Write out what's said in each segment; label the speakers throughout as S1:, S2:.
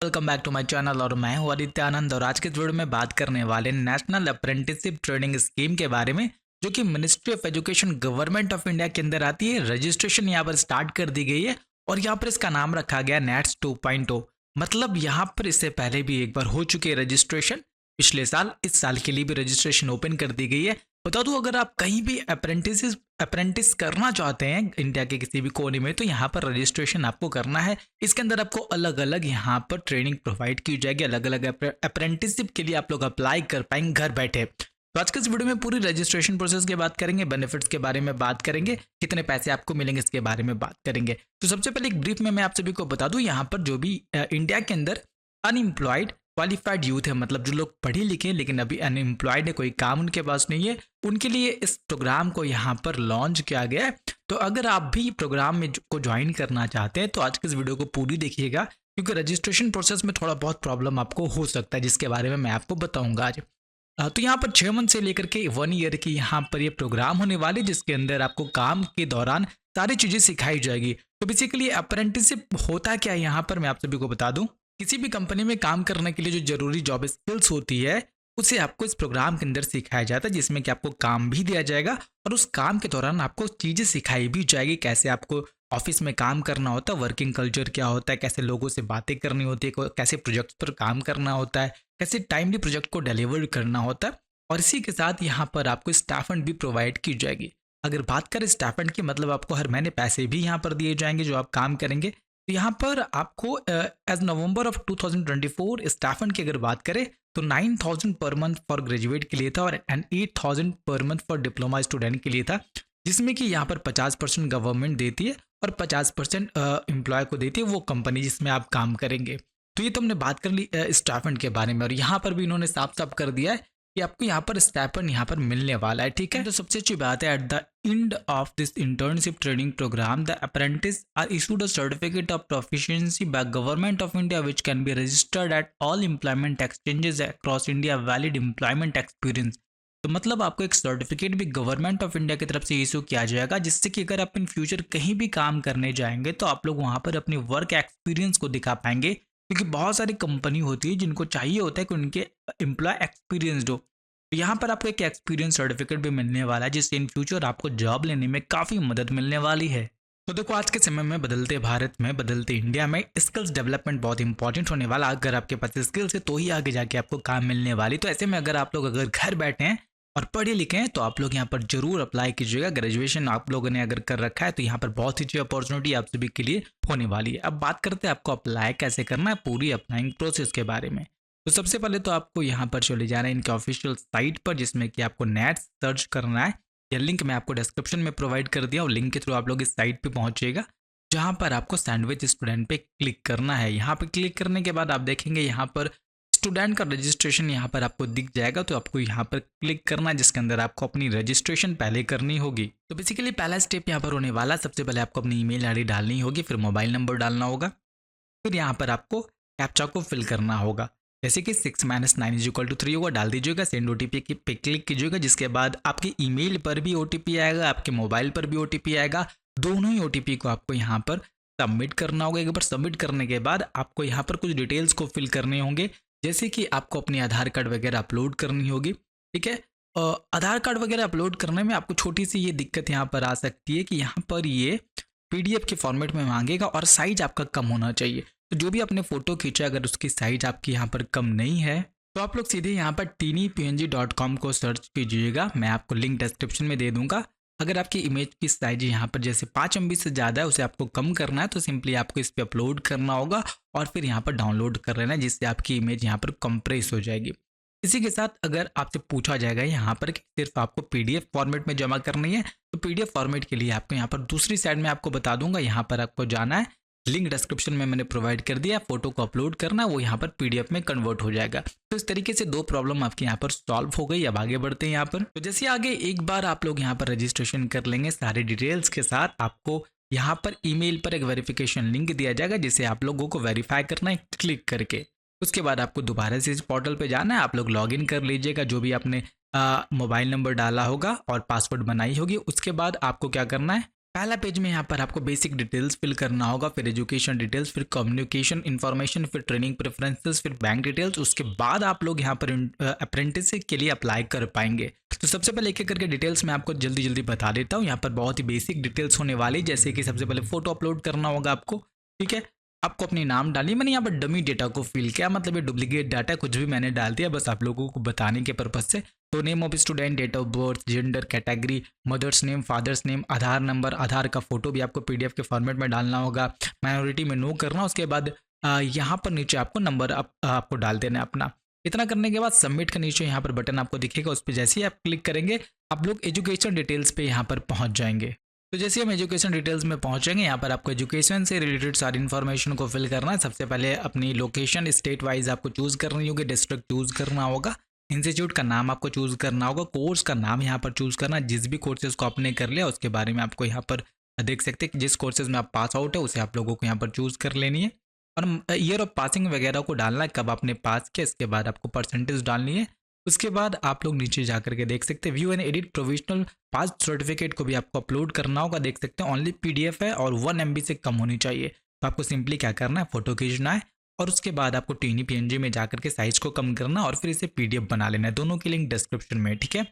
S1: Welcome back to my channel और मैं हूं आदित्य आनंद। और आज के इस वीडियो में बात करने वाले नेशनल अप्रेंटिसशिप ट्रेनिंग स्कीम के बारे में, जो कि ministry of education government of India के अंदर आती है। रजिस्ट्रेशन यहाँ पर स्टार्ट कर दी गई है और यहाँ पर इसका नाम रखा गया नेट्स 2.0। मतलब यहाँ पर इससे पहले भी एक बार हो चुके रजिस्ट्रेशन, पिछले साल। इस साल के लिए भी रजिस्ट्रेशन ओपन कर दी गई है। बता दूं, अगर आप कहीं भी अप्रेंटिस करना चाहते हैं इंडिया के किसी भी कोने में, तो यहाँ पर रजिस्ट्रेशन आपको करना है। इसके अंदर आपको अलग अलग यहाँ पर ट्रेनिंग प्रोवाइड की जाएगी। अलग अलग अप्रेंटिसशिप के लिए आप लोग अप्लाई कर पाएंगे घर बैठे। तो आज के इस वीडियो में पूरी रजिस्ट्रेशन प्रोसेस की बात करेंगे, बेनिफिट्स के बारे में बात करेंगे, कितने पैसे आपको मिलेंगे इसके बारे में बात करेंगे। तो सबसे पहले एक ब्रीफ में मैं आप सभी को बता दूं, यहाँ पर जो भी इंडिया के अंदर अनएम्प्लॉयड क्वालिफाइड यूथ है, मतलब जो लोग पढ़े लिखे लेकिन अभी अनएम्प्लॉयड है, कोई काम उनके पास नहीं है, उनके लिए इस प्रोग्राम को यहाँ पर लॉन्च किया गया है। तो अगर आप भी प्रोग्राम में को ज्वाइन करना चाहते हैं तो आज के इस वीडियो को पूरी देखिएगा, क्योंकि रजिस्ट्रेशन प्रोसेस में थोड़ा बहुत प्रॉब्लम आपको हो सकता है, जिसके बारे में मैं आपको बताऊंगा आज। तो यहाँ पर 6 मंथ से लेकर के 1 ईयर की यहाँ पर ये प्रोग्राम होने वाले, जिसके अंदर आपको काम के दौरान सारी चीज़ें सिखाई जाएगी। तो बेसिकली अप्रेंटिसशिप होता क्या है, यहाँ पर मैं आप सभी को बता दूँ। किसी भी कंपनी में काम करने के लिए जो जरूरी जॉब स्किल्स होती है, उसे आपको इस प्रोग्राम के अंदर सिखाया जाता है, जिसमें कि आपको काम भी दिया जाएगा और उस काम के दौरान आपको चीज़ें सिखाई भी जाएगी। कैसे आपको ऑफिस में काम करना होता है, वर्किंग कल्चर क्या होता है, कैसे लोगों से बातें करनी होती है, कैसे प्रोजेक्ट्स पर काम करना होता है, कैसे टाइमली प्रोजेक्ट को डिलीवर करना होता है। और इसी के साथ यहाँ पर आपको स्टाइपेंड भी प्रोवाइड की जाएगी। अगर बात करें स्टाइपेंड की, मतलब आपको हर महीने पैसे भी यहाँ पर दिए जाएंगे जो आप काम करेंगे। तो यहाँ पर आपको एज नवंबर ऑफ 2024 स्टाइपेंड की अगर बात करें तो 9,000 पर मंथ फॉर ग्रेजुएट के लिए था और 8,000 per month for diploma student के लिए था, जिसमें कि यहाँ पर 50% गवर्नमेंट देती है और 50% एम्प्लॉय को देती है वो कंपनी जिसमें आप काम करेंगे। तो ये तो हमने बात कर ली स्टाइपेंड के बारे में, और यहाँ पर भी इन्होंने साफ साफ कर दिया है कि आपको यहाँ पर स्टाइपेंड यहाँ पर मिलने वाला है। ठीक है, तो सबसे अच्छी बात है, at the end of this internship training programme the apprentice are issued a certificate of proficiency by government of India which can be registered at all employment exchanges across India valid employment experience. तो मतलब आपको एक certificate भी government of India की तरफ से issue किया जाएगा, जिससे कि अगर आप इन फ्यूचर कहीं भी काम करने जाएंगे तो आप लोग वहाँ पर अपनी वर्क एक्सपीरियंस को दिखा पाएंगे। क्योंकि बहुत सारी कंपनी होती है जिनको चाहिए होता है कि उनके एम्प्लॉय एक्सपीरियंसड हो। तो यहाँ पर आपको एक एक्सपीरियंस सर्टिफिकेट भी मिलने वाला है, जिससे इन फ्यूचर आपको जॉब लेने में काफ़ी मदद मिलने वाली है। तो देखो, आज के समय में बदलते भारत में, बदलते इंडिया में स्किल्स डेवलपमेंट बहुत इंपॉर्टेंट होने वाला। अगर आपके पास स्किल्स है तो ही आगे जाके आपको काम मिलने वाली। तो ऐसे में अगर आप लोग अगर घर बैठे हैं और पढ़े लिखे हैं तो आप लोग यहाँ पर जरूर अप्लाई कीजिएगा। ग्रेजुएशन आप लोगों ने अगर कर रखा है तो यहाँ पर बहुत ही अच्छी अपॉर्चुनिटी आप सभी के लिए होने वाली है। अब बात करते हैं आपको अप्लाई कैसे करना है, पूरी अप्लाइंग प्रोसेस के बारे में। तो सबसे पहले तो आपको यहाँ पर चले जाना है इनके ऑफिशियल साइट पर, जिसमें कि आपको नेट सर्च करना है। यह लिंक मैं आपको डिस्क्रिप्शन में प्रोवाइड कर दिया और लिंक के थ्रू आप लोग इस साइट पे पहुंचेगा, जहाँ पर आपको सैंडविच स्टूडेंट पे क्लिक करना है। यहाँ पे क्लिक करने के बाद आप देखेंगे यहाँ पर स्टूडेंट का रजिस्ट्रेशन यहाँ पर आपको दिख जाएगा। तो आपको यहाँ पर क्लिक करना है, जिसके अंदर आपको अपनी रजिस्ट्रेशन पहले करनी होगी। तो बेसिकली पहला स्टेप यहाँ पर होने वाला, सबसे पहले आपको अपनी ईमेल आईडी डालनी होगी, फिर मोबाइल नंबर डालना होगा, फिर यहाँ पर आपको कैप्चा को फिल करना होगा, जैसे कि 6 - 9 = 3 होगा, डाल दीजिएगा। सेंड OTP पे क्लिक कीजिएगा, जिसके बाद आपके ईमेल पर भी OTP आएगा, आपके मोबाइल पर भी OTP आएगा। दोनों ही OTP को आपको यहाँ पर सबमिट करना होगा। एक बार सबमिट करने के बाद आपको यहाँ पर कुछ डिटेल्स को फिल करने होंगे, जैसे कि आपको अपनी आधार कार्ड वगैरह अपलोड करनी होगी। ठीक है, आधार कार्ड वगैरह अपलोड करने में आपको छोटी सी ये दिक्कत यहाँ पर आ सकती है कि यहाँ पर ये PDF के फॉर्मेट में मांगेगा और साइज आपका कम होना चाहिए। तो जो भी आपने फोटो खींचा, अगर उसकी साइज आपकी यहाँ पर कम नहीं है तो आप लोग सीधे यहाँ पर teenypng.com को सर्च कीजिएगा। मैं आपको लिंक डिस्क्रिप्शन में दे दूंगा। अगर आपकी इमेज की साइज यहाँ पर जैसे 5 MB से ज़्यादा है, उसे आपको कम करना है, तो सिंपली आपको इस पर अपलोड करना होगा और फिर यहाँ पर डाउनलोड कर लेना है, जिससे आपकी इमेज यहाँ पर कंप्रेस हो जाएगी। इसी के साथ अगर आपसे पूछा जाएगा यहाँ पर कि सिर्फ आपको PDF फॉर्मेट में जमा करनी है, तो PDF फॉर्मेट के लिए आपको यहाँ पर दूसरी साइड में आपको बता दूंगा, यहाँ पर आपको जाना है, लिंक डिस्क्रिप्शन में मैंने प्रोवाइड कर दिया। फोटो को अपलोड करना, वो यहाँ पर PDF में कन्वर्ट हो जाएगा। तो इस तरीके से 2 प्रॉब्लम आपके यहाँ पर सॉल्व हो गई। अब आगे बढ़ते हैं यहाँ पर। तो जैसे आगे एक बार आप लोग यहाँ पर रजिस्ट्रेशन कर लेंगे सारे डिटेल्स के साथ, आपको यहाँ पर ईमेल पर एक वेरिफिकेशन लिंक दिया जाएगा, जिसे आप लोगों को वेरीफाई करना है क्लिक करके। उसके बाद आपको दोबारा से इस पोर्टल पे जाना है, आप लोग लॉगिन कर लीजिएगा, जो भी आपने मोबाइल नंबर डाला होगा और पासवर्ड बनाई होगी। उसके बाद आपको क्या करना है, पहला पेज में यहाँ पर आपको बेसिक डिटेल्स फिल करना होगा, फिर एजुकेशन डिटेल्स, फिर कम्युनिकेशन इन्फॉर्मेशन, फिर ट्रेनिंग प्रेफरेंसेस, फिर बैंक डिटेल्स। उसके बाद आप लोग यहाँ पर अप्रेंटिस के लिए अप्लाई कर पाएंगे। तो सबसे पहले एक एक करके डिटेल्स मैं आपको जल्दी जल्दी बता देता हूँ। यहाँ पर बहुत ही बेसिक डिटेल्स होने वाली, जैसे कि सबसे पहले फोटो अपलोड करना होगा आपको, ठीक है। आपको अपनी नाम डालिए, मैंने यहाँ पर डमी डेटा को फिल किया, मतलब ये डुप्लीकेट डाटा, कुछ भी मैंने डाल दिया बस आप लोगों को बताने के पर्पज से। तो name of student, date of birth, gender, category, mother's name, father's name, Aadhaar number, Aadhaar का फोटो भी आपको पीडीएफ के फॉर्मेट में डालना होगा, माइनॉरिटी में नो करना। उसके बाद यहाँ पर नीचे आपको नंबर आपको डाल देना है अपना। इतना करने के बाद सबमिट का नीचे यहाँ पर बटन आपको दिखेगा, उस पर जैसे ही आप क्लिक करेंगे आप लोग एजुकेशन डिटेल्स पे यहाँ पर पहुँच जाएंगे। तो जैसे हम एजुकेशन डिटेल्स में पहुंचेंगे, यहाँ पर आपको एजुकेशन से रिलेटेड सारी इन्फॉर्मेशन को फिल करना है। सबसे पहले अपनी लोकेशन स्टेट वाइज आपको चूज़ करनी होगी, डिस्ट्रिक्ट चूज़ करना होगा, इंस्टीट्यूट का नाम आपको चूज़ करना होगा, कोर्स का नाम यहाँ पर चूज़ करना, जिस भी कोर्सेज को आपने कर लिया उसके बारे में आपको यहाँ पर देख सकते हैं कि जिस कोर्सेज में आप पास आउट है उसे आप लोगों को यहाँ पर चूज़ कर लेनी है, और ईयर ऑफ पासिंग वगैरह को डालना है, कब आपने पास किया। इसके बाद आपको परसेंटेज डालनी है। उसके बाद आप लोग नीचे जा करके देख सकते हैं view and edit provisional pass certificate को भी आपको अपलोड करना होगा। देख सकते हैं ओनली पीडीएफ है और 1 MB से कम होनी चाहिए। तो आपको सिंपली क्या करना है, फोटो खींचना है और उसके बाद आपको टीनी पीएनजी में जाकर के साइज को कम करना और फिर इसे पीडीएफ बना लेना है। दोनों की लिंक डिस्क्रिप्शन में, ठीक है।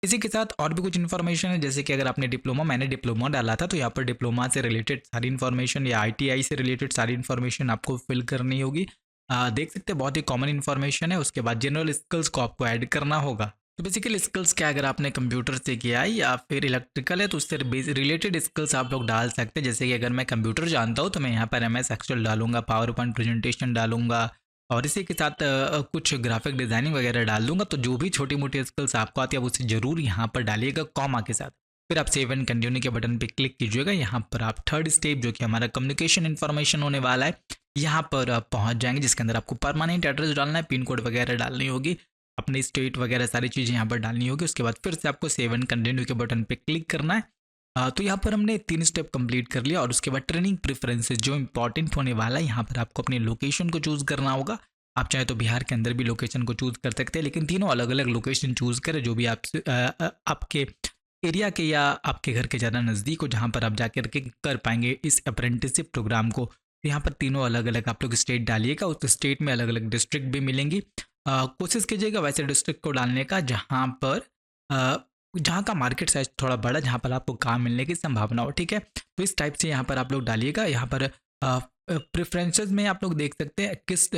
S1: इसी के साथ और भी कुछ इन्फॉर्मेशन है, जैसे कि अगर आपने डिप्लोमा, मैंने डिप्लोमा डाला था तो यहाँ पर डिप्लोमा से रिलेटेड सारी इन्फॉर्मेशन या आईटीआई से रिलेटेड सारी इन्फॉर्मेशन आपको फिल करनी होगी। देख सकते हैं बहुत ही कॉमन इन्फॉर्मेशन है। उसके बाद जनरल स्किल्स को आपको ऐड करना होगा। तो बेसिकली स्किल्स क्या, अगर आपने कंप्यूटर से किया है या फिर इलेक्ट्रिकल है तो उससे रिलेटेड स्किल्स आप लोग डाल सकते हैं। जैसे कि अगर मैं कंप्यूटर जानता हूँ तो मैं यहाँ पर MS एक्सेल डालूंगा, पावर पॉइंट प्रेजेंटेशन डालूंगा और इसी के साथ कुछ ग्राफिक डिज़ाइनिंग वगैरह डाल दूंगा। तो जो भी छोटी मोटी स्किल्स आपको आती है आप उसे ज़रूर यहाँ पर डालिएगा कॉमा के साथ। फिर आप सेव एंड कंटिन्यू के बटन पे क्लिक कीजिएगा। यहाँ पर आप थर्ड स्टेप जो कि हमारा कम्युनिकेशन इन्फॉर्मेशन होने वाला है, यहाँ पर आप पहुँच जाएंगे, जिसके अंदर आपको परमानेंट एड्रेस डालना है, पिन कोड वगैरह डालनी होगी, अपनी स्टेट वगैरह सारी चीज़ें यहाँ पर डालनी होगी। उसके बाद फिर से आपको सेव एंड कंटिन्यू के बटन पे क्लिक करना है। तो यहाँ पर हमने 3 स्टेप कंप्लीट कर लिया और उसके बाद ट्रेनिंग प्रेफरेंसेस जो इंपॉर्टेंट होने वाला है, यहाँ पर आपको अपनी लोकेशन को चूज़ करना होगा। आप चाहे तो बिहार के अंदर भी लोकेशन को चूज़ कर सकते हैं, लेकिन तीनों अलग अलग लोकेशन चूज़ करें जो भी आपके एरिया के या आपके घर के ज़्यादा नज़दीक हो, जहाँ पर आप जाकर के कर पाएंगे इस अप्रेंटिसशिप प्रोग्राम को। तो यहाँ पर तीनों अलग अलग आप लोग स्टेट डालिएगा, उस स्टेट में अलग अलग डिस्ट्रिक्ट भी मिलेंगी। कोशिश कीजिएगा वैसे डिस्ट्रिक्ट को डालने का जहाँ का मार्केट साइज थोड़ा बड़ा, जहाँ पर आपको काम मिलने की संभावना हो, ठीक है। तो इस टाइप से यहाँ पर आप लोग डालिएगा। यहाँ पर प्रेफरेंसेस में आप लोग देख सकते हैं किस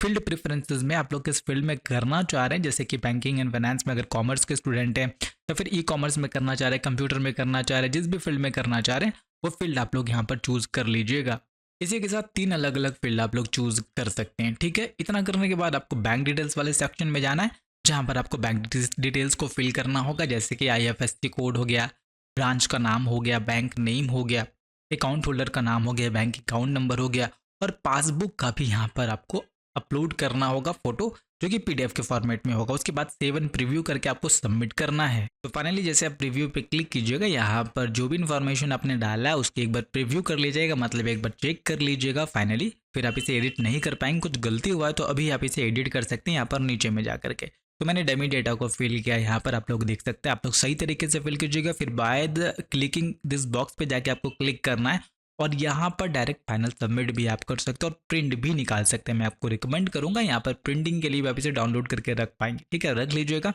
S1: फील्ड प्रेफरेंसेस में आप लोग किस फील्ड में करना चाह रहे हैं। जैसे कि बैंकिंग एंड फाइनेंस में अगर कॉमर्स के स्टूडेंट हैं, या फिर ई-कॉमर्स में करना चाह रहे हैं, कंप्यूटर में करना चाह रहे हैं, जिस भी फील्ड में करना चाह रहे हैं वो फील्ड आप लोग यहाँ पर चूज़ कर लीजिएगा। इसी के साथ 3 अलग अलग फील्ड आप लोग चूज़ कर सकते हैं, ठीक है। इतना करने के बाद आपको बैंक डिटेल्स वाले सेक्शन में जाना है, जहाँ पर आपको बैंक डिटेल्स को फिल करना होगा। जैसे कि IFSC कोड हो गया, ब्रांच का नाम हो गया, बैंक नेम हो गया, अकाउंट होल्डर का नाम हो गया, बैंक अकाउंट नंबर हो गया, और पासबुक का भी यहाँ पर आपको अपलोड करना होगा फोटो, जो कि PDF के फॉर्मेट में होगा। उसके बाद सेव एंड प्रीव्यू करके आपको सबमिट करना है। तो फाइनली जैसे आप प्रीव्यू पे क्लिक कीजिएगा, यहाँ पर जो भी इन्फॉर्मेशन आपने डाला है उसकी एक बार प्रीव्यू कर लीजिएगा, मतलब एक बार चेक कर लीजिएगा फाइनली। फिर आप इसे एडिट नहीं कर पाएंगे, कुछ गलती हुआ है तो अभी आप इसे एडिट कर सकते हैं यहाँ पर नीचे में जा करके। तो मैंने डमी डेटा को फिल किया, यहाँ पर आप लोग देख सकते हैं। आप लोग सही तरीके से फिल कीजिएगा। फिर by the clicking this box पे जाके आपको क्लिक करना है और यहाँ पर डायरेक्ट फाइनल सबमिट भी आप कर सकते हो और प्रिंट भी निकाल सकते हैं। मैं आपको रिकमेंड करूँगा यहाँ पर प्रिंटिंग के लिए भी आप इसे डाउनलोड करके रख पाएंगे, ठीक है, रख लीजिएगा।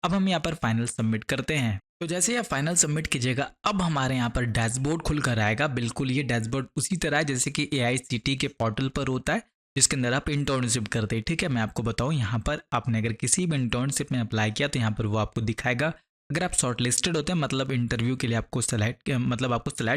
S1: अब हम यहाँ पर फाइनल सबमिट करते हैं। तो जैसे ही आप फाइनल सबमिट कीजिएगा, अब हमारे यहाँ पर डैशबोर्ड खुल कर आएगा। बिल्कुल ये डैशबोर्ड उसी तरह है जैसे कि AICTE के पोर्टल पर होता है, जिसके अंदर आप इंटर्नशिप करते हैं, ठीक है। मैं आपको बताऊँ, यहाँ पर आपने अगर किसी भी इंटर्नशिप में अप्लाई किया तो यहाँ पर वो आपको दिखाएगा। अगर आप शॉर्ट लिस्टेड होते हैं, मतलब इंटरव्यू के लिए आपको सेलेक्ट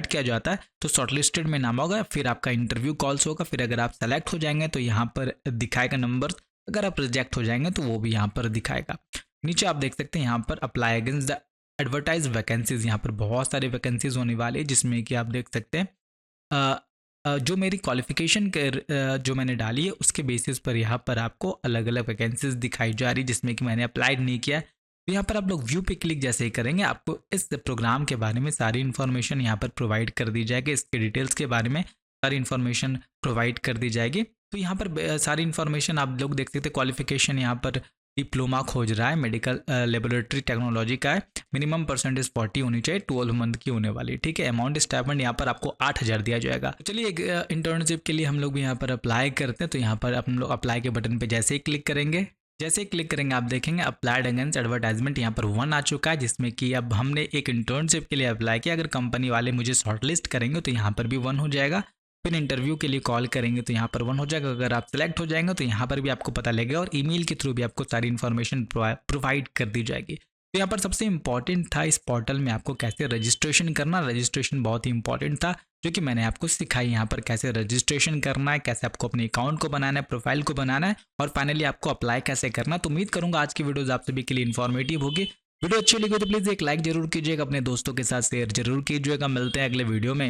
S1: किया जाता है, तो शॉर्ट लिस्टेड में नाम होगा, फिर आपका इंटरव्यू कॉल्स होगा। फिर अगर आप सेलेक्ट हो जाएंगे तो यहाँ पर दिखाएगा नंबर, अगर आप रिजेक्ट हो जाएंगे तो वो भी यहाँ पर दिखाएगा। नीचे आप देख सकते हैं यहाँ पर apply against the advertise vacancies, यहाँ पर बहुत सारे वैकेंसीज होने वाले हैं, जिसमें कि आप देख सकते हैं जो मेरी क्वालिफिकेशन जो मैंने डाली है उसके बेसिस पर यहाँ पर आपको अलग अलग वैकेंसीज दिखाई जा रही, जिसमें कि मैंने अप्लाई नहीं किया है। तो यहाँ पर आप लोग व्यू पे क्लिक जैसे ही करेंगे, आपको इस प्रोग्राम के बारे में सारी इन्फॉर्मेशन यहाँ पर प्रोवाइड कर दी जाएगी। इसके डिटेल्स के बारे में सारी इन्फॉर्मेशन प्रोवाइड कर दी जाएगी। तो यहाँ पर सारी इन्फॉर्मेशन आप लोग देख सकते हैं। क्वालिफिकेशन यहाँ पर डिप्लोमा खोज रहा है, मेडिकल लेबोरेटरी टेक्नोलॉजी का है, मिनिमम परसेंटेज 40 होनी चाहिए, 12 मंथ की होने वाली, ठीक है। अमाउंट स्टाइपेंड यहाँ पर आपको 8,000 दिया जाएगा। तो चलिए एक इंटर्नशिप के लिए हम लोग भी यहाँ पर अप्लाई करते हैं। तो यहाँ पर हम लोग अप्लाई के बटन पे जैसे ही क्लिक करेंगे, जैसे ही क्लिक करेंगे आप देखेंगे अप्लाइड अगेंस्ट एडवर्टाइजमेंट यहाँ पर 1 आ चुका है, जिसमें कि अब हमने एक इंटर्नशिप के लिए अप्लाई किया। अगर कंपनी वाले मुझे शॉर्टलिस्ट करेंगे तो यहाँ पर भी 1 हो जाएगा। फिर इंटरव्यू के लिए कॉल करेंगे तो यहाँ पर 1 हो जाएगा। अगर आप सेलेक्ट हो जाएंगे तो यहाँ पर भी आपको पता लगेगा और ईमेल के थ्रू भी आपको सारी इन्फॉर्मेशन प्रोवाइड कर दी जाएगी। तो यहाँ पर सबसे इंपॉर्टेंट था इस पोर्टल में आपको कैसे रजिस्ट्रेशन करना। रजिस्ट्रेशन बहुत ही इंपॉर्टेंट था जो कि मैंने आपको सिखाई। यहाँ पर कैसे रजिस्ट्रेशन करना है, कैसे आपको अपने अकाउंट को बनाना है, प्रोफाइल को बनाना है और फाइनली आपको अप्लाई कैसे करना। तो उम्मीद करूंगा आज की वीडियोस आप सभी के लिए इन्फॉर्मेटिव होगी। वीडियो अच्छी लगी तो प्लीज़ एक लाइक जरूर कीजिएगा, अपने दोस्तों के साथ शेयर जरूर कीजिएगा। मिलते हैं अगले वीडियो में।